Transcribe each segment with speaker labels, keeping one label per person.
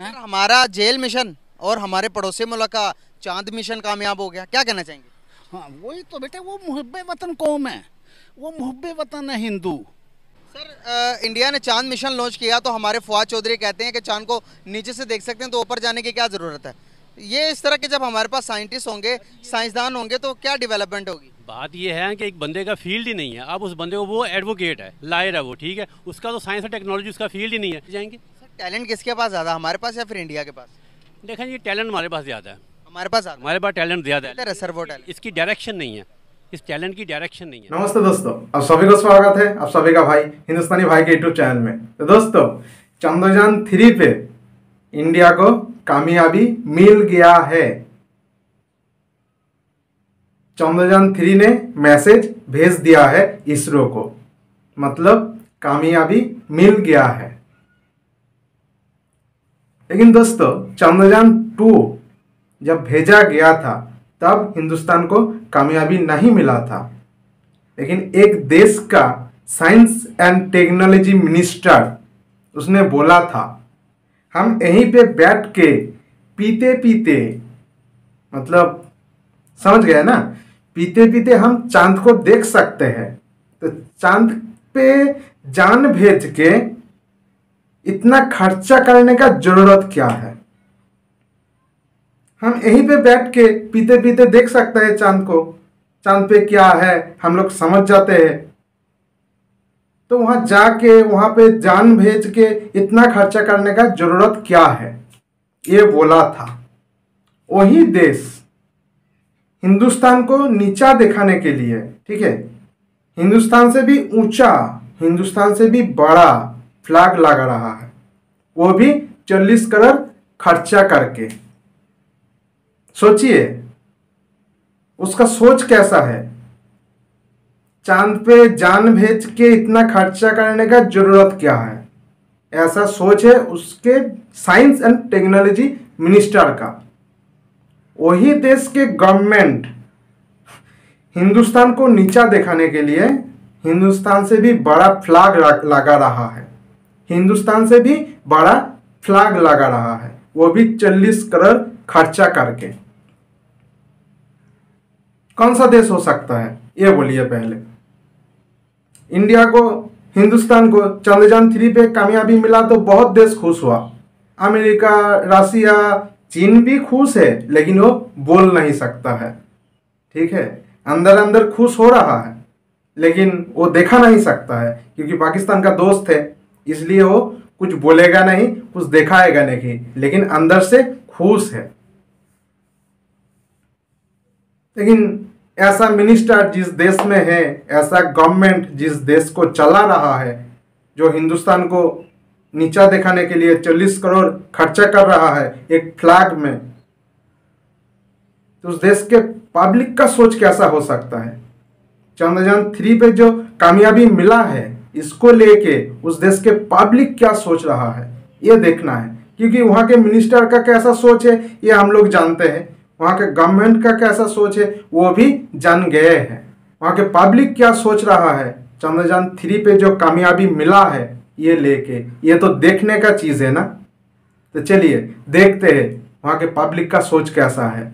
Speaker 1: Sir, हमारा jail mission और हमारे पड़ोसी मुल्क का चांद मिशन कामयाब हो गया, क्या कहना चाहेंगे?
Speaker 2: हाँ, वही तो बेटे, वो मुहब्बे वतन कौम है, वो मुहब्बे वतन है हिंदू।
Speaker 1: सर, इंडिया ने चांद मिशन लॉन्च किया तो हमारे फवाद चौधरी कहते हैं कि चांद को नीचे से देख सकते हैं तो ऊपर जाने की क्या ज़रूरत है। ये इस तरह के जब हमारे पास साइंटिस्ट होंगे, साइंसदान होंगे तो क्या डेवलपमेंट होगी?
Speaker 3: बात ये है कि एक बंदे का फील्ड ही नहीं है। अब उस बंदे को, वो एडवोकेट है, लायर है वो, ठीक है, उसका तो साइंस और टेक्नोलॉजी उसका फील्ड ही नहीं है, जाएंगे।
Speaker 1: सर, टैलेंट किसके पास ज़्यादा, हमारे पास या फिर इंडिया के पास?
Speaker 3: देखें, ये टैलेंट हमारे पास ज़्यादा है,
Speaker 1: हमारे पास ज़्यादा
Speaker 3: हमारे पास टैलेंट ज़्यादा है,
Speaker 1: सर वो टैलेंट।
Speaker 3: इसकी डायरेक्शन नहीं है, इस टैलेंट की डायरेक्शन नहीं है।
Speaker 4: नमस्ते दोस्तों, आप सभी को स्वागत है आप सभी का भाई हिंदुस्तानी भाई के यूट्यूब चैनल में। तो दोस्तों, चंद्रयान 3 पे इंडिया को कामयाबी मिल गया है। चंद्रयान 3 ने मैसेज भेज दिया है इसरो को, मतलब कामयाबी मिल गया है। लेकिन दोस्तों, चंद्रयान 2 जब भेजा गया था तब हिंदुस्तान को कामयाबी नहीं मिला था। लेकिन एक देश का साइंस एंड टेक्नोलॉजी मिनिस्टर, उसने बोला था हम यहीं पे बैठ के पीते पीते, मतलब समझ गए ना, पीते पीते हम चांद को देख सकते हैं। तो चांद पे जान भेज के इतना खर्चा करने का जरूरत क्या है? हम यहीं पे बैठ के पीते पीते देख सकते हैं चांद को, चांद पे क्या है हम लोग समझ जाते हैं। तो वहां जाके वहां पे जान भेज के इतना खर्चा करने का जरूरत क्या है, ये बोला था। वही देश हिंदुस्तान को नीचा दिखाने के लिए, ठीक है, हिंदुस्तान से भी ऊंचा, हिंदुस्तान से भी बड़ा फ्लैग लगा रहा है, वो भी 40 करोड़ खर्चा करके। सोचिए उसका सोच कैसा है। चांद पे जान भेज के इतना खर्चा करने का जरूरत क्या है, ऐसा सोच है उसके साइंस एंड टेक्नोलॉजी मिनिस्टर का। वही देश के गवर्नमेंट हिंदुस्तान को नीचा दिखाने के लिए हिंदुस्तान से भी बड़ा फ्लैग लगा रहा है, हिंदुस्तान से भी बड़ा फ्लैग लगा रहा है, वो भी 40 करोड़ खर्चा करके। कौन सा देश हो सकता है ये बोलिए पहले। इंडिया को, हिंदुस्तान को चंद्रयान 3 पे कामयाबी मिला तो बहुत देश खुश हुआ। अमेरिका, रसिया, चीन भी खुश है, लेकिन वो बोल नहीं सकता है, ठीक है, अंदर अंदर खुश हो रहा है, लेकिन वो देखा नहीं सकता है क्योंकि पाकिस्तान का दोस्त है, इसलिए वो कुछ बोलेगा नहीं, कुछ दिखाएगा नहीं, लेकिन अंदर से खुश है। लेकिन ऐसा मिनिस्टर जिस देश में है, ऐसा गवर्नमेंट जिस देश को चला रहा है, जो हिंदुस्तान को नीचा दिखाने के लिए 40 करोड़ खर्चा कर रहा है एक फ्लैग में, तो उस देश के पब्लिक का सोच कैसा हो सकता है? चंद्रयान 3 पे जो कामयाबी मिला है, इसको लेके उस देश के पब्लिक क्या सोच रहा है ये देखना है, क्योंकि वहाँ के मिनिस्टर का कैसा सोच है ये हम लोग जानते हैं, वहाँ के गवर्नमेंट का कैसा सोच है वो भी जान गए हैं। वहाँ के पब्लिक क्या सोच रहा है चंद्रयान 3 पे जो कामयाबी मिला है ये लेके, ये तो देखने का चीज़ है ना। तो चलिए देखते हैं वहाँ के पब्लिक का सोच कैसा है।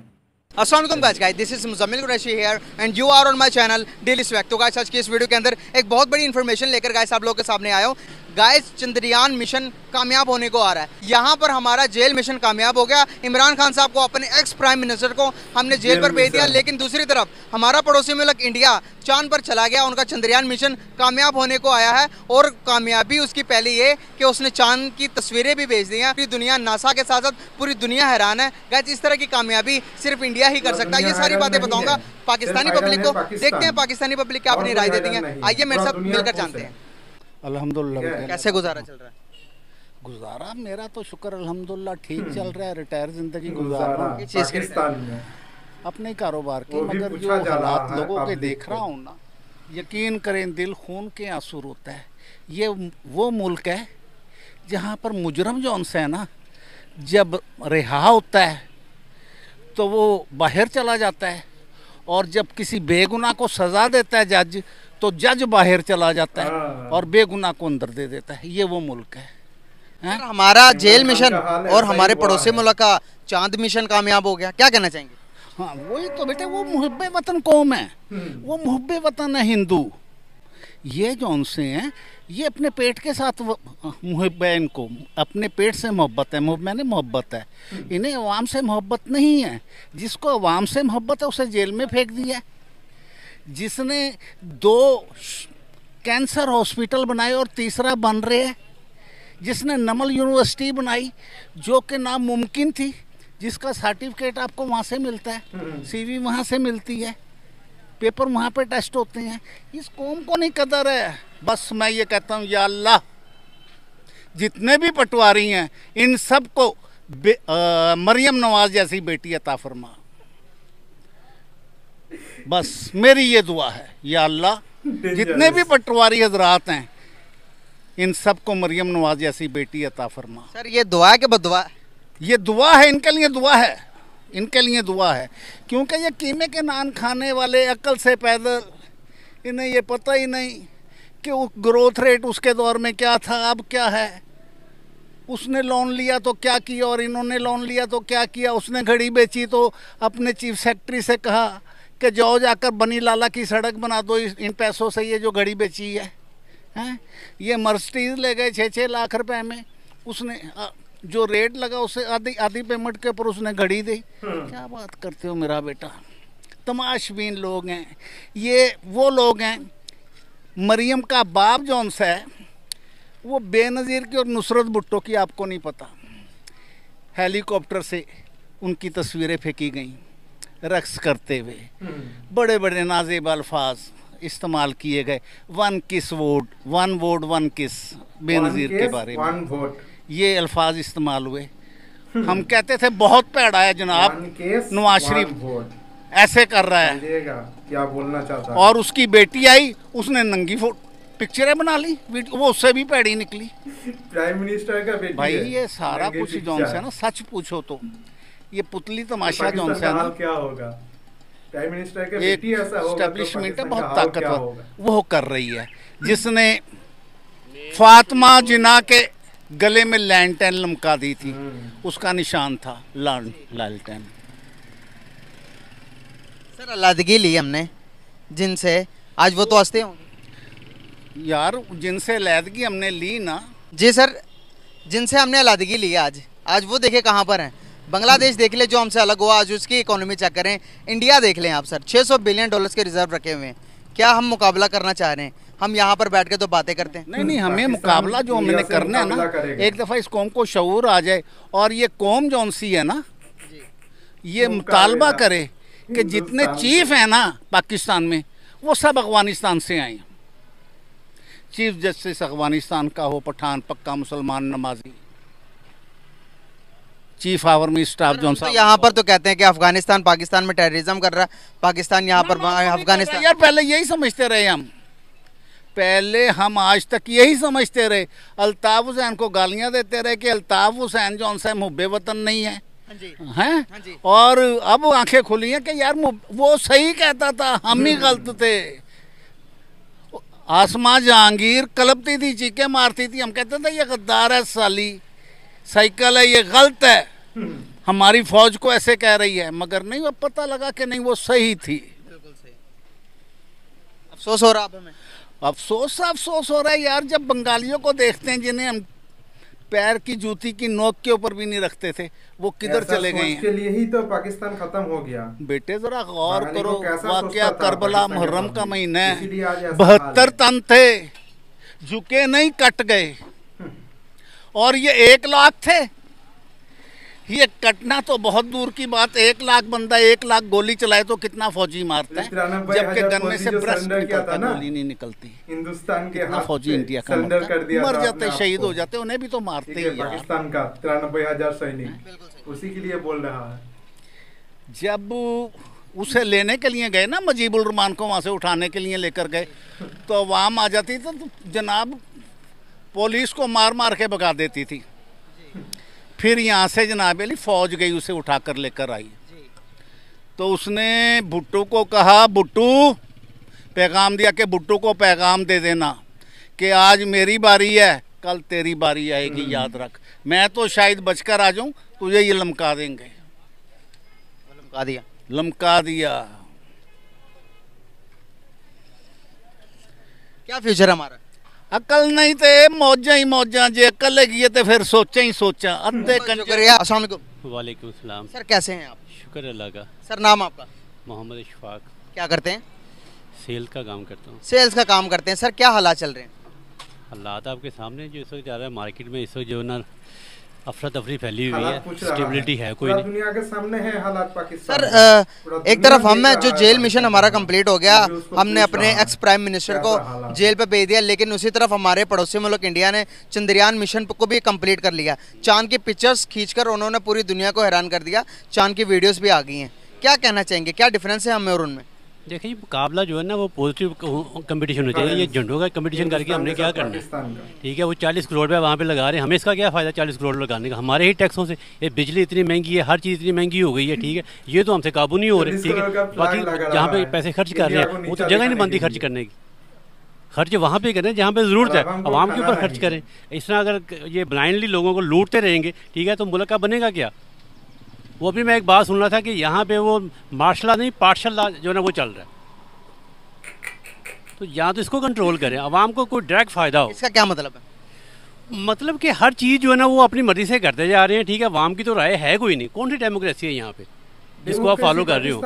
Speaker 1: अस्सलाम वालेकुम guys, this is Muzammil Qureshi here and you are on my channel daily swag. तो गाइस, आज की इस वीडियो के अंदर एक बहुत बड़ी इन्फॉर्मेशन लेकर गाइस आप लोगों के सामने आया हूँ। गाइस, चंद्रयान मिशन कामयाब होने को आ रहा है। यहाँ पर हमारा जेल मिशन कामयाब हो गया। इमरान खान साहब को, अपने एक्स प्राइम मिनिस्टर को हमने जेल पर भेज दिया, लेकिन दूसरी तरफ हमारा पड़ोसी मुल्क इंडिया चांद पर चला गया। उनका चंद्रयान मिशन कामयाब होने को आया है और कामयाबी उसकी पहले ये कि उसने चांद की तस्वीरें भी भेज दी हैं। पूरी दुनिया, नासा के साथ साथ पूरी दुनिया हैरान है। गाइस, इस तरह की कामयाबी सिर्फ इंडिया ही कर सकता है। ये सारी बातें बताऊंगा पाकिस्तानी पब्लिक को। देखते हैं पाकिस्तानी पब्लिक क्या अपनी राय देती है। आइए मेरे साथ मिलकर जानते हैं।
Speaker 2: अल्हम्दुलिल्लाह।
Speaker 1: कैसे गुजारा चल रहा है?
Speaker 2: गुजारा मेरा तो शुक्र अल्हम्दुलिल्लाह ठीक चल रहा है। रिटायर जिंदगी गुजार रहा हूँ
Speaker 4: पाकिस्तान में
Speaker 2: अपने कारोबार की, मगर जो हालात लोगों के देख रहा हूँ ना, यकीन करें दिल खून के आंसू रोता है। ये वो मुल्क है जहाँ पर मुजरम जो उनसे है ना, जब रिहा होता है तो वो बाहर चला जाता है, और जब किसी बेगुनाह को सज़ा देता है जज, तो जज बाहर चला जाता है और बेगुनाह को अंदर दे देता है। ये वो मुल्क है। हैं?
Speaker 1: हमारा जेल मिशन
Speaker 4: का हाल
Speaker 1: और
Speaker 4: ऐसा
Speaker 1: हमारे
Speaker 4: ही हुआ
Speaker 1: पड़ोसी
Speaker 4: है।
Speaker 1: मुल्क का चांद मिशन कामयाब हो गया, क्या कहना चाहेंगे?
Speaker 2: हाँ वही तो बेटे, वो मुहब्बे वतन कौम है, वो मुहब्बे वतन है हिंदू। ये जो उनसे हैं ये अपने पेट के साथ मुहब्बे है, इनको अपने पेट से मोहब्बत है, मैंने मोहब्बत है, इन्हें अवाम से मोहब्बत नहीं है। जिसको अवाम से मोहब्बत है उसे जेल में फेंक दिया। जिसने 2 कैंसर हॉस्पिटल बनाए और तीसरा बन रहे है, जिसने नमल यूनिवर्सिटी बनाई जो कि नामुमकिन थी, जिसका सर्टिफिकेट आपको वहाँ से मिलता है, सीवी वहाँ से मिलती है, पेपर वहाँ पे टेस्ट होते हैं। इस कौम को नहीं कदर है। बस मैं ये कहता हूँ, या अल्लाह जितने भी पटवारी हैं इन सब को मरियम नवाज जैसी बेटी अता फरमा। बस मेरी ये दुआ है, या अल्लाह जितने भी पटवारी हजरात हैं इन सब को मरियम नवाज जैसी बेटी अता फरमा।
Speaker 1: सर ये दुआ है कि बदुआ है?
Speaker 2: ये दुआ है, इनके लिए दुआ है, इनके लिए दुआ है, क्योंकि ये कीमे के नान खाने वाले अकल से पैदल, इन्हें ये पता ही नहीं कि वो ग्रोथ रेट उसके दौर में क्या था, अब क्या है। उसने लोन लिया तो क्या किया और इन्होंने लोन लिया तो क्या किया। उसने घड़ी बेची तो अपने चीफ सेक्रेटरी से कहा कि जाओ जाकर बनी लाला की सड़क बना दो इन पैसों से, ये जो घड़ी बेची है, हैं? ये मर्सिडीज ले गए 6-6 लाख रुपए में। उसने जो रेट लगा उससे आधी पेमेंट के ऊपर उसने घड़ी दी। क्या बात करते हो मेरा बेटा। तमाशबीन लोग हैं ये, वो लोग हैं। मरियम का बाप जौन सा है वो बेनज़ीर की और नुसरत भुट्टो की आपको नहीं पता। हेलीकॉप्टर से उनकी तस्वीरें फेंकी गई रक्स करते हुए, बड़े बड़े नाजेब अल्फाज इस्तेमाल किए गए। 1 किस वोट, 1 वोट 1 किस, बेनज़ीर के बारे में
Speaker 4: 1 वोट,
Speaker 2: ये अल्फाज इस्तेमाल हुए। हम कहते थे बहुत पैड़ा है जनाब, नवाज शरीफ ऐसे कर रहा है,
Speaker 4: क्या बोलना चाहता है।
Speaker 2: और उसकी बेटी आई, उसने नंगी पिक्चरें बना ली, वो उससे भी पैड़ी निकली।
Speaker 4: प्राइम मिनिस्टर का बेटी
Speaker 2: भाई
Speaker 4: है,
Speaker 2: ये सारा कुछ जौन से ना, सच पूछो तो ये पुतली तमाशा जौन से ना,
Speaker 4: क्या होगा। प्राइम मिनिस्टर का
Speaker 2: एक
Speaker 4: बेटी ऐसा होगा
Speaker 2: एस्टेब्लिशमेंट है
Speaker 4: तो
Speaker 2: बहुत
Speaker 4: पाकिस्तान का हाल क्या
Speaker 2: ताकतवर,
Speaker 4: होगा।
Speaker 2: वो कर रही है। जिसने फातिमा जिना के गले में लैंटेन लमका दी थी, उसका निशान था लालटेन।
Speaker 1: सर अलादगी ली हमने जिनसे, आज वो तो हंसते होंगे।
Speaker 2: यार जिनसे लैदगी हमने ली ना,
Speaker 1: जी सर, जिनसे हमने अलादगी ली आज वो देखे कहाँ पर हैं। बांग्लादेश देख ले जो हमसे अलग हुआ, आज उसकी इकोनॉमी चेक करें। इंडिया देख लें आप सर, $600 बिलियन के रिजर्व रखे हुए हैं। क्या हम मुकाबला करना चाह रहे हैं? हम यहाँ पर बैठ के तो बातें करते हैं।
Speaker 2: नहीं हमें मुकाबला जो हमने करना है ना, एक दफ़ा इस कौम को शऊर आ जाए और ये कौम जौन सी है ना, ये मुतालबा करे कि जितने चीफ हैं ना पाकिस्तान में वो सब अफगानिस्तान से आए। चीफ जस्टिस अफगानिस्तान का हो, पठान पक्का मुसलमान नमाजी, चीफ आर्मी स्टाफ जौन सा।
Speaker 1: तो यहाँ पर तो कहते हैं कि अफगानिस्तान पाकिस्तान में टेररिज्म कर रहा है, पाकिस्तान यहाँ पर अफगानिस्तान।
Speaker 2: यार पहले यही समझते रहे हम, पहले हम आज तक यही समझते रहे। अल्ताफ हुसैन को गालियां देते रहे कि अल्ताफ हुसैन जौन सा मुहब्बे वतन नहीं है, हैं? और अब आंखें खुली हैं कि यार वो सही कहता था, हम ही गलत थे। आसमां जहांगीर कलपती थी, चीखें मारती थी, हम कहते थे ये गद्दार है, साली साइकिल है, ये गलत है, हमारी फौज को ऐसे कह रही है। मगर नहीं, वो पता लगा कि नहीं वो सही थी।
Speaker 1: बिल्कुल सही। अफसोस हो रहा है हमें,
Speaker 2: अफसोस हो रहा है यार, जब बंगालियों को देखते हैं जिन्हें हम पैर की जूती की नोक के ऊपर भी नहीं रखते थे, वो किधर चले गए हैं।
Speaker 4: के लिए ही तो पाकिस्तान खत्म हो गया।
Speaker 2: बेटे जरा गौर करो,
Speaker 4: वाकया
Speaker 2: करबला मुहर्रम का महीना है, 72 तन थे, झुके नहीं कट गए, और ये 1 लाख थे। ये कटना तो बहुत दूर की बात, 1 लाख बंदा 1 लाख गोली चलाए तो कितना फौजी मारता है, जबकि गन में से ब्रस्ट निकलता, गोली नहीं निकलती।
Speaker 4: हिंदुस्तान के हाथ
Speaker 2: फौजी इंडिया का मर जाते, शहीद हो जाते, उन्हें भी तो मारते ही।
Speaker 4: पाकिस्तान का 93,000 सैनिक उसी के लिए बोल रहा है।
Speaker 2: जब उसे लेने के लिए गए ना, मुजीबुर रहमान को वहाँ से उठाने के लिए लेकर गए, तो अवाम आ जाती थी तो जनाब पुलिस को मार मार के भगा देती थी। फिर यहाँ से जनाब अली फौज गई, उसे उठाकर लेकर आई। तो उसने भुट्टो को कहा, भुट्टू पैगाम दिया कि भुट्टो को पैगाम दे देना कि आज मेरी बारी है, कल तेरी बारी आएगी, याद रख। मैं तो शायद बचकर आ जाऊं, तुझे ये लमका देंगे।
Speaker 1: लमका दिया,
Speaker 2: लमका दिया।
Speaker 1: क्या फ्यूचर हमारा?
Speaker 2: अकल नहीं थे मौजा ही मौजा, जे अकल लगी तो फिर सोचा ही सोचा। अद्धे
Speaker 1: शुक्रिया। अस्सलाम वालेकुम।
Speaker 3: वालेकुम सलाम।
Speaker 1: सर कैसे हैं आप?
Speaker 3: शुक्र अल्लाह का।
Speaker 1: सर नाम आपका?
Speaker 3: मोहम्मद इशफाक।
Speaker 1: क्या करते हैं?
Speaker 3: सेल का काम करता हूँ।
Speaker 1: सेल्स का काम करते हैं। सर क्या हालात चल रहे हैं?
Speaker 3: हालात आपके सामने जो इस वक्त ज़्यादा मार्केट में इस वक्त जो ना अफरा तफरी फैली हुई है,
Speaker 4: हालात पूछ रहा
Speaker 3: स्टेबिलिटी है कोई
Speaker 4: पूरा
Speaker 3: नहीं।
Speaker 4: दुनिया के सामने है हालात पाकिस्तान
Speaker 1: सर
Speaker 4: में। पूरा
Speaker 1: एक
Speaker 4: दुनिया
Speaker 1: तरफ हम
Speaker 4: देख
Speaker 1: जो
Speaker 4: रहा है
Speaker 1: जेल
Speaker 4: पाकिस्तान
Speaker 1: मिशन हमारा कंप्लीट हो गया,
Speaker 4: जो उसको
Speaker 1: हमने
Speaker 4: पूछ
Speaker 1: अपने
Speaker 4: रहा है,
Speaker 1: एक्स प्राइम मिनिस्टर को
Speaker 4: कैसा हालात?
Speaker 1: जेल पे भेज दिया, लेकिन उसी तरफ हमारे पड़ोसी मुल्क इंडिया ने चंद्रयान मिशन को भी कंप्लीट कर लिया। चांद की पिक्चर्स खींचकर उन्होंने पूरी दुनिया को हैरान कर दिया। चांद की वीडियोस भी आ गई हैं। क्या कहना चाहेंगे, क्या डिफरेंस है हमें और उनमें?
Speaker 3: देखिए मुकाबला जो है ना वो पॉजिटिव कंपटीशन होना चाहिए। ये झंडों का कंपटीशन करके हमने क्या करना है? ठीक है, वो 40 करोड़ रुपया वहाँ पे लगा रहे हैं, हमें इसका क्या फ़ायदा 40 करोड़ लगाने का? हमारे ही टैक्सों से ये बिजली इतनी महंगी है, हर चीज़ इतनी महंगी हो गई है। ठीक है, ये तो हमसे काबू नहीं हो रहे। ठीक है, बाकी जहाँ पे पैसे खर्च कर रहे हैं वो तो जगह नहीं बनती खर्च करने की। खर्च वहाँ पे करें जहाँ पे ज़रूरत है, आवाम के ऊपर खर्च करें। इस तरह अगर ये ब्लाइंडली लोगों को लूटते रहेंगे, ठीक है, तो मुल्क का बनेगा क्या? वो भी मैं एक बात सुन रहा था कि यहाँ पे वो मार्शल लॉ नहीं, पार्शल लॉ जो है ना वो चल रहा है। तो या तो इसको कंट्रोल करें, आवाम को कोई डायरेक्ट फ़ायदा हो।
Speaker 1: इसका क्या मतलब है?
Speaker 3: मतलब कि हर चीज़ जो है ना वो अपनी मर्ज़ी से करते जा रहे हैं। ठीक है, आवाम की तो राय है कोई नहीं। कौन सी डेमोक्रेसी है यहाँ पे जिसको आप फॉलो कर रहे हो?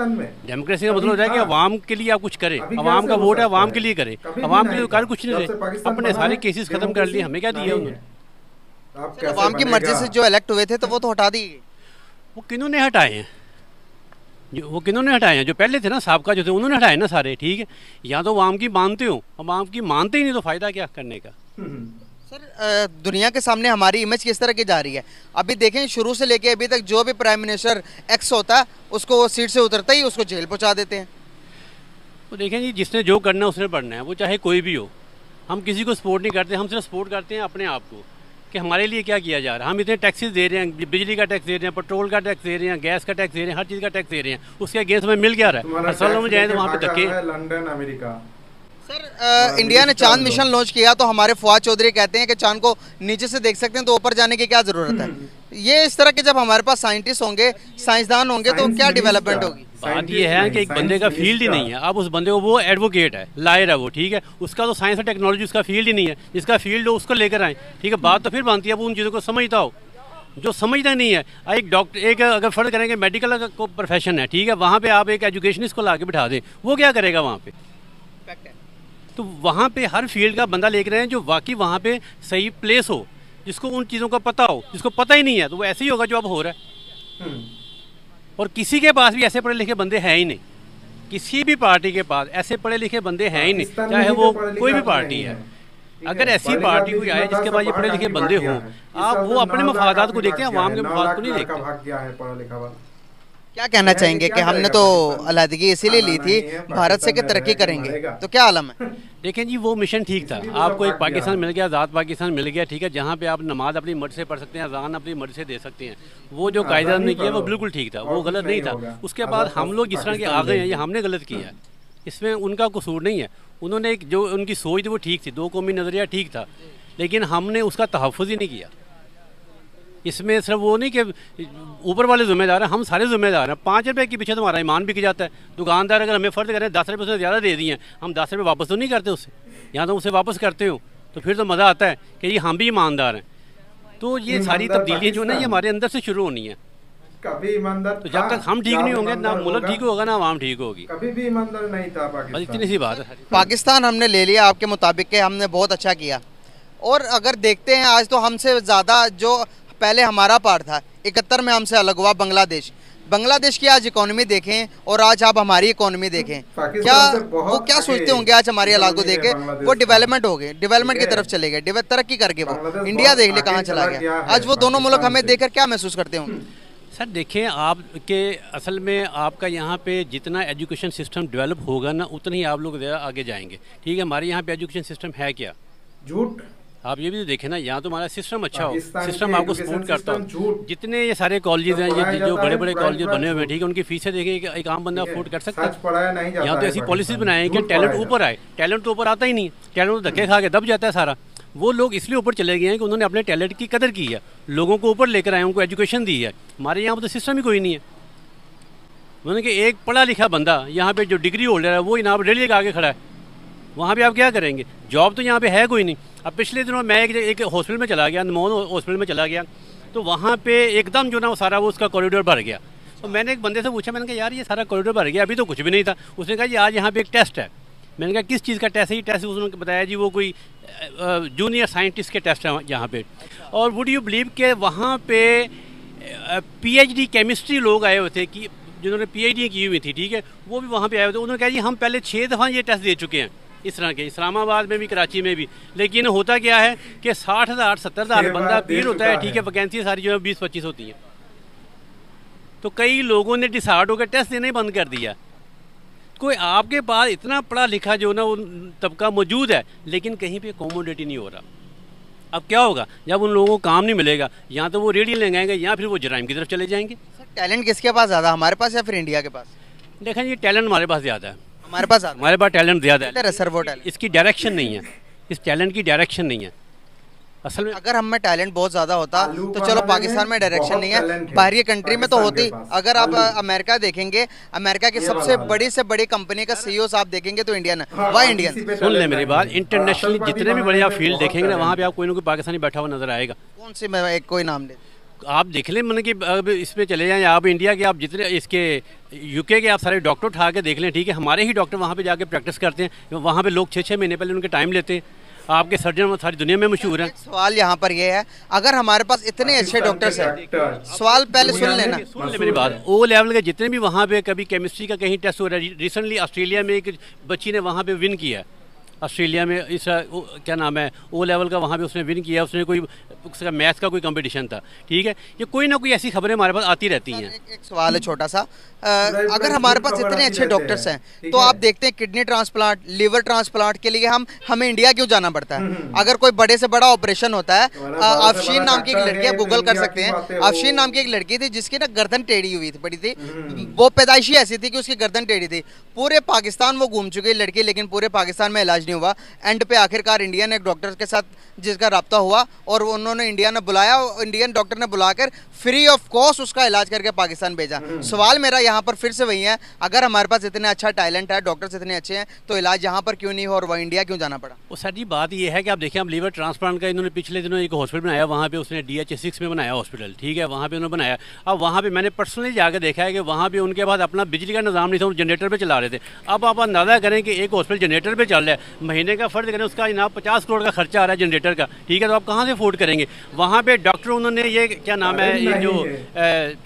Speaker 3: डेमोक्रेसी का मतलब होता है कि आवाम के लिए आप कुछ करें, आवाम का वोट है, आवाम के लिए करें। आवाम के लिए कर कुछ नहीं रहे, अपने सारे केसेस खत्म कर लिए। हमें क्या दिया उन्होंने?
Speaker 1: आवाम की मर्जी से जो इलेक्ट हुए थे तो वो तो हटा दिए।
Speaker 3: वो किन्होंने हटाए हैं? वो किन्होंने हटाए हैं? जो पहले थे ना, साबका जो थे, उन्होंने हटाए ना सारे। ठीक है, या तो आवाम की मानते हो, आवाम की मानते ही नहीं तो फ़ायदा क्या करने का?
Speaker 1: सर दुनिया के सामने हमारी इमेज किस तरह की जा रही है? अभी देखें, शुरू से लेके अभी तक जो भी प्राइम मिनिस्टर एक्स होता है उसको वो सीट से उतरता ही उसको जेल पहुंचा देते हैं।
Speaker 3: तो देखें जी, जिसने जो करना है उसने पढ़ना है, वो चाहे कोई भी हो। हम किसी को सपोर्ट नहीं करते, हम सिर्फ सपोर्ट करते हैं अपने आप को कि हमारे लिए क्या किया जा रहा है। हम इतने टैक्सेस दे रहे हैं, बिजली का टैक्स दे रहे हैं, पेट्रोल का टैक्स दे रहे हैं, गैस का टैक्स दे रहे हैं, हर चीज़ का टैक्स दे रहे हैं। उसके अगेंस्ट में मिल क्या रहा है? असल में जाए तो वहाँ पे धक्के।
Speaker 4: London, America.
Speaker 1: सर इंडिया ने चांद मिशन लॉन्च किया तो हमारे फवाद चौधरी कहते हैं कि चांद को नीचे से देख सकते हैं, तो ऊपर जाने की क्या ज़रूरत है? ये इस तरह के जब हमारे पास साइंटिस्ट होंगे, साइंसदान होंगे, तो क्या डेवलपमेंट होगी?
Speaker 3: बात ये है कि एक बंदे का फील्ड ही नहीं है। अब उस बंदे को, वो एडवोकेट है, लायर है वो, ठीक है, उसका तो साइंस और टेक्नोलॉजी उसका फील्ड ही नहीं है। जिसका फील्ड हो उसको लेकर आए। ठीक है, बात तो फिर बनती है वो उन चीज़ों को समझता हो। जो समझता नहीं है, एक डॉक्टर, एक अगर फर्ज करेंगे मेडिकल को प्रोफेशन है, ठीक है, वहाँ पे आप एक एजुकेशनिस्ट को ला के बिठा दें, वो क्या करेगा वहाँ पे? तो वहाँ पे हर फील्ड का बंदा लेकर आए जो वाकई वहाँ पे सही प्लेस हो, जिसको उन चीज़ों का पता हो। जिसको पता ही नहीं है तो वो ऐसे ही होगा जो अब हो रहा है। और किसी के पास भी ऐसे पढ़े लिखे बंदे हैं ही नहीं। किसी भी पार्टी के पास ऐसे पढ़े लिखे बंदे हैं ही नहीं, चाहे वो कोई भी पार्टी है। अगर ऐसी पार्टी कोई आए जिसके पास ये पढ़े लिखे बंदे हों, आप वो अपने मफादात को देखते हैं, आवाम के मफाद को नहीं देखते।
Speaker 1: क्या कहना चाहेंगे कि हमने तो अलहदगी इसीलिए ली थी भारत से कि तरक्की करेंगे, तो क्या आलम है?
Speaker 3: देखें जी, वो मिशन ठीक था। आपको एक पाकिस्तान मिल गया, आज़ाद पाकिस्तान मिल गया, ठीक है, जहाँ पे आप नमाज अपनी मर्ज़ी से पढ़ सकते हैं, अज़ान अपनी मर्ज़ी से दे सकते हैं। वो जो कायदा ने किया वो बिल्कुल ठीक था, वो गलत नहीं था। उसके बाद हम लोग जिस तरह के आ गए हैं, ये हमने गलत किया है, इसमें उनका कसूर नहीं है। उन्होंने एक जो उनकी सोच थी वो ठीक थी, दो कौमी नज़रिया ठीक था, लेकिन हमने उसका तहफ़्फ़ुज़ ही नहीं किया। इसमें सिर्फ वो नहीं कि ऊपर वाले ज़िम्मेदार हैं, हम सारे ज़िम्मेदार हैं। 5 रुपये के पीछे तो हमारा ईमान बिक जाता है। दुकानदार अगर हमें फ़र्ज करें 10 रुपये उसने ज़्यादा दे दिए हैं, हम 10 रुपये वापस तो नहीं करते उससे, यहाँ तो उसे वापस करते हो, तो फिर तो मज़ा आता है कि ये हम भी ईमानदार हैं। तो ये सारी तब्दीलियाँ जो है ना, ये हमारे अंदर से शुरू होनी है।
Speaker 4: कभी ईमानदार
Speaker 3: तो जब तक हम ठीक नहीं होंगे, ना मुल्क ठीक होगा, ना आवाम ठीक होगी।
Speaker 4: कभी भी ईमानदार नहीं था पाकिस्तान।
Speaker 3: इतनी सी बात है।
Speaker 1: पाकिस्तान हमने ले लिया आपके मुताबिक के हमने बहुत अच्छा किया, और अगर देखते हैं आज तो हमसे ज़्यादा जो पहले हमारा पार्ट था 71 में हमसे अलग हुआ बांग्लादेश की आज इकोनॉमी देखें और आज आप हमारी इकोनॉमी देखें, क्या वो क्या सोचते होंगे आज हमारी हालात को देखे? वो डेवलपमेंट हो गए, डेवलपमेंट की तरफ चले गए, तरक्की करके वो इंडिया देख ले कहाँ चला गया। आज वो दोनों मुल्क हमें देखकर क्या महसूस करते होंगे?
Speaker 3: सर देखें, आपके असल में आपका यहाँ पे जितना एजुकेशन सिस्टम डेवलप होगा ना, उतना ही आप लोग ज़्यादा आगे जाएंगे। ठीक है, हमारे यहाँ पे एजुकेशन सिस्टम है क्या?
Speaker 4: झूठ।
Speaker 3: आप ये भी तो देखें ना, यहाँ तो हमारा सिस्टम अच्छा हो, सिस्टम आपको सपोर्ट करता हो। जितने ये सारे कॉलेजेस हैं, ये जो बड़े बड़े कॉलेजेस बने हुए हैं, ठीक है, उनकी फीसें देखें, एक आम बंदा अफोर्ड कर सकता है। यहाँ तो ऐसी पॉलिसीज बनाए कि टैलेंट ऊपर आए। टैलेंट तो ऊपर आता ही नहीं, टैलेंट तो धक्के खा के दब जाता है सारा। वो लोग इसलिए ऊपर चले गए हैं कि उन्होंने अपने टैलेंट की कदर की है, लोगों को ऊपर लेकर आए, उनको एजुकेशन दी है। हमारे यहाँ पर तो सिस्टम ही कोई नहीं है। मैंने कि एक पढ़ा लिखा बंदा यहाँ पे जो डिग्री होल्डर है वो यहाँ पर रेलवे के आगे खड़ा है, वहाँ पे आप क्या करेंगे? जॉब तो यहाँ पे है कोई नहीं। अब पिछले दिनों मैं एक हॉस्पिटल में चला गया, अनमोल हॉस्पिटल में चला गया, तो वहाँ पे एकदम जो ना वो सारा वो उसका कॉरिडोर भर गया। तो मैंने एक बंदे से पूछा, मैंने कहा यार ये सारा कॉरिडोर भर गया, अभी तो कुछ भी नहीं था। उसने कहा जी आज यहाँ पे एक टेस्ट है। मैंने कहा किस चीज़ का टेस्ट है? ये टेस्ट उसने बताया जी वो कोई जूनियर साइंटिस्ट के टेस्ट है यहाँ पे। और वुड यू बिलीव के वहाँ पे PhD केमिस्ट्री लोग आए हुए थे कि जिन्होंने PhD की हुई थी, ठीक है, वो भी वहाँ पे आए हुए थे। उन्होंने कहा जी हम पहले 6 दफ़ा ये टेस्ट दे चुके हैं इस तरह के, इस्लामाबाद में भी कराची में भी। लेकिन होता क्या है कि 60,000 70,000 बंदा भीड़ होता है, ठीक है, वैकेंसी सारी जो है 20-25 होती हैं। तो कई लोगों ने डिसाइड होकर टेस्ट देना ही बंद कर दिया। कोई आपके पास इतना पढ़ा लिखा जो ना वो तबका मौजूद है, लेकिन कहीं पे कॉमोडिटी नहीं हो रहा। अब क्या होगा जब उन लोगों को काम नहीं मिलेगा? या तो वो रेडी लगाएंगे या फिर वो जराइम की तरफ चले जाएंगे।
Speaker 1: टैलेंट किसके पास ज़्यादा, हमारे पास या फिर इंडिया के पास?
Speaker 3: देखें ये टैलेंट हमारे पास ज़्यादा है,
Speaker 1: हमारे पास
Speaker 3: टैलेंट ज़्यादा है
Speaker 1: सर। वो टैलेंट,
Speaker 3: इसकी डायरेक्शन नहीं है, इस टैलेंट की डायरेक्शन नहीं है असल में।
Speaker 1: अगर हम में टैलेंट बहुत ज़्यादा होता तो चलो, पाकिस्तान में डायरेक्शन नहीं है, बाहरी कंट्री में तो होती। अगर आप अमेरिका देखेंगे, अमेरिका की सबसे बड़ी से बड़ी कंपनी का CEO आप देखेंगे तो इंडियन है। वाह इंडियन?
Speaker 3: सुन ले मेरी बात, इंटरनेशनली जितने भी बड़े आप फील्ड देखेंगे ना, वहाँ पे आप कोई ना कोई पाकिस्तानी बैठा हुआ नजर आएगा।
Speaker 1: कौन सी? मैं एक कोई नाम ले,
Speaker 3: आप देख लें, मैंने कि अब इसमें चले जाएं, आप इंडिया के आप जितने इसके UK के आप सारे डॉक्टर उठा के देख लें, ठीक है, हमारे ही डॉक्टर वहाँ पे जाके प्रैक्टिस करते हैं। वहाँ पे लोग 6-6 महीने पहले उनके टाइम लेते हैं। आपके सर्जन सारी दुनिया में मशहूर हैं।
Speaker 1: सवाल यहाँ पर ये है, अगर हमारे पास इतने अच्छे डॉक्टर्स हैं, सवाल पहले सुन लेना,
Speaker 3: सुन ले मेरी बात। O लेवल के जितने भी वहाँ पे कभी केमिस्ट्री का कहीं टेस्ट हो रहा है, रिसेंटली ऑस्ट्रेलिया में एक बच्ची ने वहाँ पे विन किया, ऑस्ट्रेलिया में इस क्या नाम है O लेवल का, वहाँ पे उसने विन किया। उसने कोई उसका मैथ्स का कोई कंपटीशन था, ठीक है। ये कोई ना कोई ऐसी खबरें हमारे पास आती रहती हैं।
Speaker 1: एक सवाल है छोटा सा, अगर हमारे पास इतने अच्छे डॉक्टर्स हैं तो आप देखते हैं किडनी ट्रांसप्लांट, लीवर ट्रांसप्लांट के लिए हमें इंडिया क्यों जाना पड़ता है? अगर कोई बड़े से बड़ा ऑपरेशन होता है, अफशीन नाम की एक लड़की, आप गूगल कर सकते हैं, अफशीन नाम की एक लड़की थी जिसकी ना गर्दन टेढ़ी हुई थी, बड़ी थी, वो पैदाइशी ऐसी थी कि उसकी गर्दन टेढ़ी थी। पूरे पाकिस्तान वो घूम चुकी लड़की, लेकिन पूरे पाकिस्तान में इलाज नहीं हुआ। एंड पे आखिरकार इंडिया ने एक डॉक्टर के साथ जिसका रब्ता हुआ और उन्होंने इंडियन डॉक्टर ने बुलाकर फ्री ऑफ कॉस्ट उसका इलाज करके पाकिस्तान भेजा। सवाल मेरा यहाँ पर फिर से वही है, अगर हमारे पास इतना अच्छा टैलेंट है, डॉक्टर्स इतने अच्छे हैं, तो इलाज यहाँ पर क्यों नहीं हो और वह इंडिया क्यों जाना पड़ा?
Speaker 3: वो सर जी बात ये है कि आप देखिए, हम लीवर ट्रांसप्लांट का इन्होंने पिछले दिनों एक हॉस्पिटल बनाया, वहाँ पे उसने DH6 में बनाया हॉस्पिटल, ठीक है, वहाँ पे उन्होंने बनाया। अब वहाँ पे मैंने पर्सनली जाकर देखा है कि वहाँ पे उनके पास अपना बिजली का निज़ाम नहीं था, वो जनरेटर पर चला रहे थे। अब आप अंदाज़ा करें कि एक हॉस्पिटल जनरेटर पर चल रहा है, महीने का फर्ज करें उसका जनाब 50 करोड़ का खर्चा आ रहा है जनरेटर का, ठीक है, तो आप कहाँ से अफोर्ड करेंगे? वहाँ पे डॉक्टर उन्होंने ये क्या नाम है, ये जो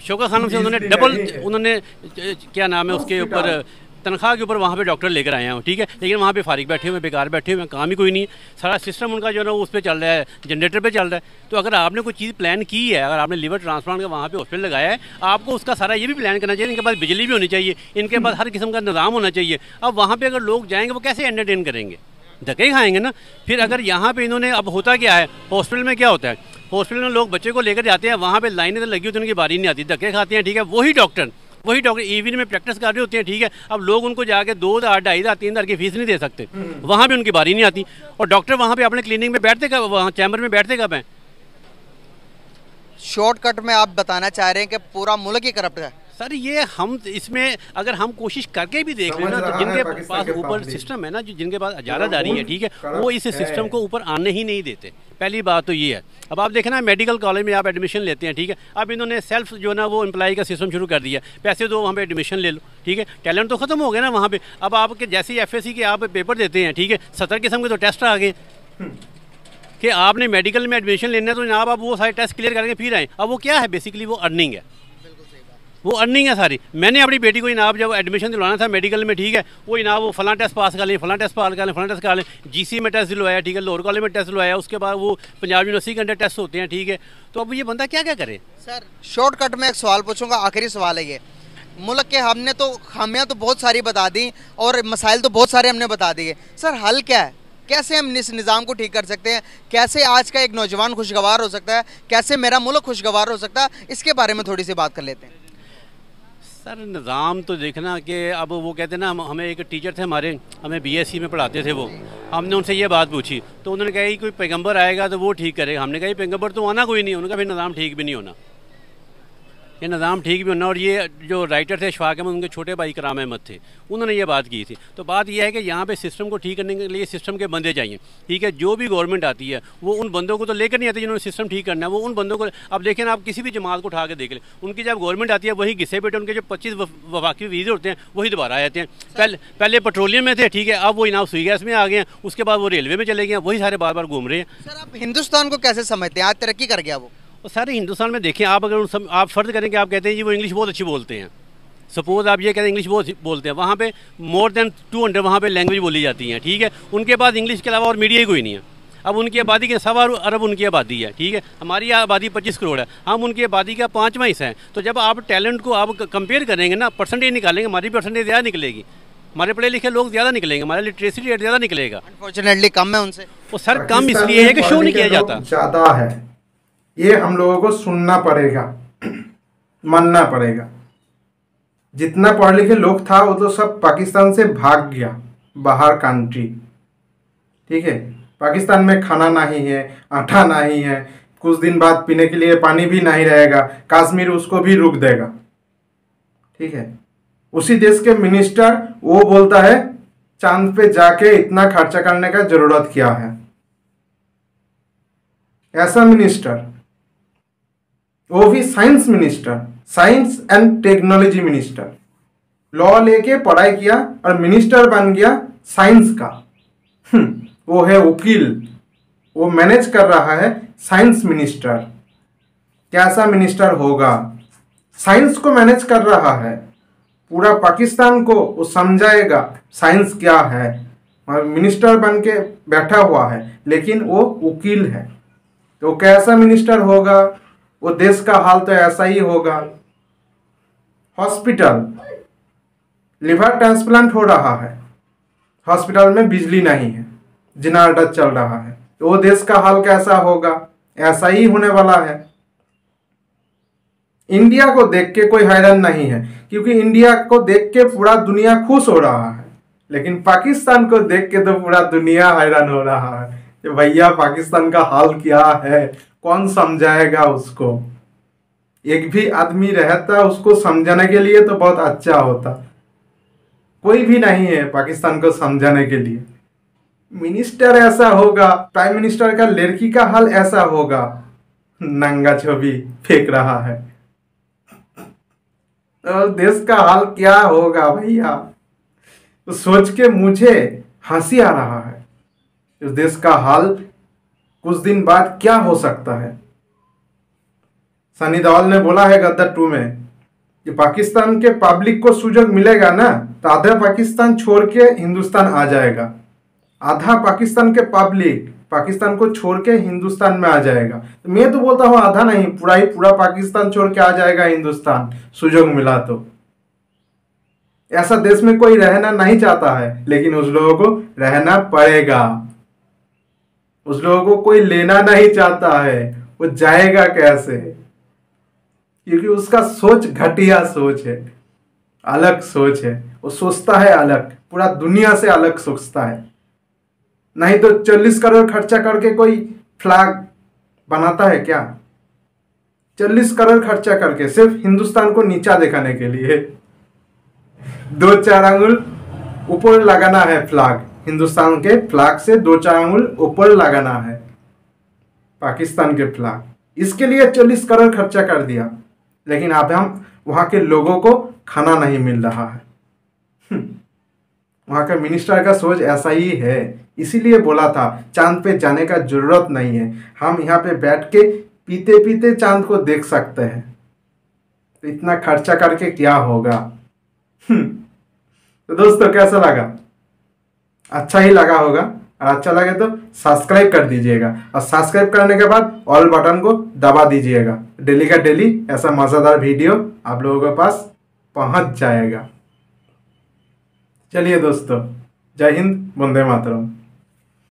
Speaker 3: शौकत खानम से उन्होंने डबल, उन्होंने क्या नाम है उसके ऊपर तनख्वाह के ऊपर वहाँ पे डॉक्टर लेकर आए हैं, ठीक है, लेकिन वहाँ पे फारिग बैठे हुए, बेकार बैठे हुए, काम ही कोई नहीं है। सारा सिस्टम उनका जो है ना उस पर चल रहा है, जनरेटर पे चल रहा है। तो अगर आपने कोई चीज़ प्लान की है, अगर आपने लीवर ट्रांसप्लांट का वहाँ पे हॉस्पिटल लगाया है, आपको उसका सारा ये भी प्लान करना चाहिए, इनके पास बिजली भी होनी चाहिए, इनके पास हर किस्म का निज़ाम होना चाहिए। अब वहाँ पर अगर लोग जाएंगे वो कैसे एंटरटेन करेंगे? धक्के खाएंगे ना। फिर अगर यहाँ पे इन्होंने, अब होता क्या है हॉस्पिटल में, क्या होता है हॉस्पिटल में लोग बच्चे को लेकर जाते हैं, वहाँ पे लाइनें तो लगी होती हैं, उनकी बारी नहीं आती, धक्के खाते हैं, ठीक है। वही डॉक्टर इवनिंग में प्रैक्टिस कर रहे होते हैं, ठीक है। अब लोग उनको जाके 2,000, 2,500, 3,000 की फीस नहीं दे सकते, वहाँ पे उनकी बारी नहीं आती। और डॉक्टर वहाँ पे अपने क्लिनिक में बैठते कब, वहाँ चैम्बर में बैठते कब हैं?
Speaker 1: शॉर्टकट में आप बताना चाह रहे हैं कि पूरा मुल्क ही करप्ट है?
Speaker 3: सर ये हम इसमें अगर हम कोशिश करके भी देख लें ना, तो जिनके पास ऊपर सिस्टम है ना, जो जिनके पास इजारादारी है, ठीक है, वो इस सिस्टम को ऊपर आने ही नहीं देते। पहली बात तो ये है। अब आप देखें ना, मेडिकल कॉलेज में आप एडमिशन लेते हैं, ठीक है, अब इन्होंने सेल्फ जो ना वो एम्प्लॉय का सिस्टम शुरू कर दिया, पैसे दो वहाँ पे एडमिशन ले लो, ठीक है। टैलेंट तो खत्म हो गया ना वहाँ पे। अब आपके जैसे ही FSC के आप पेपर देते हैं, ठीक है, 70 किस्म के तो टेस्ट आ गए कि आपने मेडिकल में एडमिशन लेना है, तो जनाब आप वो सारे टेस्ट क्लियर करके फिर आए। अब वो क्या है, बेसिकली वो अर्निंग है, वो अर्निंग है सारी। मैंने अपनी बेटी को जनाब जब एडमिशन दिलवाना था मेडिकल में, ठीक है, वो जनाब वो फलां टेस्ट पास कर लें, फलां टेस्ट पास कर लें, फलां टेस्ट कर लें, GC में टेस्ट दिलवाया, ठीक है, लाहौर कॉलेज में टेस्ट दिलवाया, उसके बाद वो पंजाब यूनिवर्सिटी के अंदर टेस्ट होते हैं, ठीक है। तो अब ये बंदा क्या क्या करे?
Speaker 1: सर शॉर्टकट में एक सवाल पूछूंगा, आखिरी सवाल है ये। मुल्क के हमने तो खामियां तो बहुत सारी बता दी और मसाइल तो बहुत सारे हमने बता दिए, सर हल क्या है? कैसे हम इस निज़ाम को ठीक कर सकते हैं? कैसे आज का एक नौजवान खुशगवार हो सकता है? कैसे मेरा मुल्क खुशगवार हो सकता है? इसके बारे में थोड़ी सी बात कर लेते हैं।
Speaker 3: सर निज़ाम तो देखना कि अब वो कहते हैं ना, हमें एक टीचर थे हमारे, हमें बीएससी में पढ़ाते थे वो, हमने उनसे ये बात पूछी तो उन्होंने कहा कि कोई पैगंबर आएगा तो वो ठीक करेगा। हमने कहा पैगंबर तो आना कोई नहीं, उनका फिर निज़ाम ठीक भी नहीं होना, ये निज़ाम ठीक भी होना। और ये जो राइटर थे शफाक अहमद, उनके छोटे भाई कराम अहमद थे, उन्होंने ये बात की थी। तो बात यह है कि यहाँ पे सिस्टम को ठीक करने के लिए सिस्टम के बंदे चाहिए, ठीक है। जो भी गवर्नमेंट आती है वो उन बंदों को तो लेकर नहीं आती जिन्होंने सिस्टम ठीक करना है, वो उन बंदों को। अब देखें ना, आप किसी भी जमात को उठा के देख लें, उनकी जब गवर्नमेंट आती है वही घिसे पेटे उनके जो 25 वफाकी वीज़े होते हैं वही दोबारा आ जाते हैं। पहले पेट्रोलियम में थे, ठीक है, अब वो इनाम सुई गैस में आ गए हैं, उसके बाद वो रेलवे में चले गए हैं, वही सारे बार बार घूम रहे हैं।
Speaker 1: सर आप हिंदुस्तान को कैसे समझते हैं, आज तरक्की कर गया वो?
Speaker 3: और सारे हिंदुस्तान में देखें आप, अगर आप फ़र्ज करें कि आप कहते हैं जी वो इंग्लिश बहुत अच्छी बोलते हैं, सपोज़ आप ये कहते हैं इंग्लिश बहुत बोलते हैं, वहाँ पे मोर देन 200 वहाँ पे लैंग्वेज बोली जाती हैं, ठीक है। उनके पास इंग्लिश के अलावा और मीडिया ही कोई नहीं है। अब उनकी आबादी के 1.25 अरब उनकी आबादी है, ठीक है, हमारी आबादी 25 करोड़ है, हम उनकी आबादी का 5वां हिस्सा है। तो जब आप टैलेंट को आप कंपेयर करेंगे ना, परसेंटेज निकालेंगे, हमारी परसेंटेज ज़्यादा निकलेगी, हमारे पढ़े लिखे लोग ज़्यादा निकलेंगे, हमारा लिटरेसी रेट ज़्यादा निकलेगा।
Speaker 1: अनफॉर्चुनेटली कम है उनसे।
Speaker 3: वो सर कम इसलिए है कि शो नहीं किया जाता,
Speaker 4: ज़्यादा है, ये हम लोगों को सुनना पड़ेगा, मानना पड़ेगा। जितना पढ़े लिखे लोग था वो तो सब पाकिस्तान से भाग गया बाहर कंट्री, ठीक है। पाकिस्तान में खाना नहीं है, आटा नहीं है, कुछ दिन बाद पीने के लिए पानी भी नहीं रहेगा, कश्मीर उसको भी रुक देगा, ठीक है। उसी देश के मिनिस्टर वो बोलता है चांद पे जाके इतना खर्चा करने का जरूरत क्या है। ऐसा मिनिस्टर, वो भी science minister, science and technology minister, law लेके पढ़ाई किया और मिनिस्टर बन गया साइंस का। वो है वकील, वो मैनेज कर रहा है साइंस मिनिस्टर। कैसा मिनिस्टर होगा, साइंस को मैनेज कर रहा है, पूरा पाकिस्तान को वो समझाएगा साइंस क्या है। मिनिस्टर बन के बैठा हुआ है लेकिन वो वकील है, तो कैसा मिनिस्टर होगा, वो देश का हाल तो ऐसा ही होगा। हॉस्पिटल, लिवर ट्रांसप्लांट हो रहा है, हॉस्पिटल में बिजली नहीं है, जनरेटर चल रहा है, तो वो देश का हाल कैसा होगा, ऐसा ही होने वाला है। इंडिया को देख के कोई हैरान नहीं है, क्योंकि इंडिया को देख के पूरा दुनिया खुश हो रहा है, लेकिन पाकिस्तान को देख के तो पूरा दुनिया हैरान हो रहा है कि भैया पाकिस्तान का हाल क्या है, कौन समझाएगा उसको। एक भी आदमी रहता उसको समझाने के लिए तो बहुत अच्छा होता, कोई भी नहीं है पाकिस्तान को समझाने के लिए। मिनिस्टर ऐसा होगा, प्राइम मिनिस्टर का लड़की का हाल ऐसा होगा, नंगा छवि फेंक रहा है, तो देश का हाल क्या होगा भैया। तो सोच के मुझे हंसी आ रहा है, इस देश का हाल कुछ दिन बाद क्या हो सकता है। सनी देओल ने बोला है गद्दार 2 में कि पाकिस्तान के पब्लिक को सुजग मिलेगा ना तो आधा पाकिस्तान छोड़ के हिंदुस्तान आ जाएगा, आधा पाकिस्तान के पब्लिक पाकिस्तान को छोड़ के हिंदुस्तान में आ जाएगा। तो मैं तो बोलता हूँ आधा नहीं, पूरा ही पूरा पाकिस्तान छोड़ के आ जाएगा हिंदुस्तान, सुजग मिला तो। ऐसा देश में कोई रहना नहीं चाहता है, लेकिन उस लोगों को रहना पड़ेगा। उस लोगों को कोई लेना नहीं चाहता है, वो जाएगा कैसे, क्योंकि उसका सोच घटिया सोच है, अलग सोच है, वो सोचता है अलग, पूरा दुनिया से अलग सोचता है। नहीं तो 40 करोड़ खर्चा करके कोई फ्लैग बनाता है क्या? 40 करोड़ खर्चा करके सिर्फ हिंदुस्तान को नीचा दिखाने के लिए 2-4 अंगुल ऊपर लगाना है फ्लैग, हिंदुस्तान के फ्लैग से 2-4 अंगुल ऊपर लगाना है पाकिस्तान के फ्लैग, इसके लिए 40 करोड़ खर्चा कर दिया। लेकिन अब हम वहाँ के लोगों को खाना नहीं मिल रहा है। वहाँ का मिनिस्टर का सोच ऐसा ही है, इसीलिए बोला था चांद पे जाने का जरूरत नहीं है, हम यहाँ पे बैठ के पीते पीते चांद को देख सकते हैं। तो इतना खर्चा करके क्या होगा। तो दोस्तों कैसा लगा? अच्छा ही लगा होगा, और अच्छा लगे तो सब्सक्राइब कर दीजिएगा, और सब्सक्राइब करने के बाद ऑल बटन को दबा दीजिएगा। डेली का डेली ऐसा मज़ेदार वीडियो आप लोगों के पास पहुंच जाएगा। चलिए दोस्तों, जय हिंद, वंदे मातरम।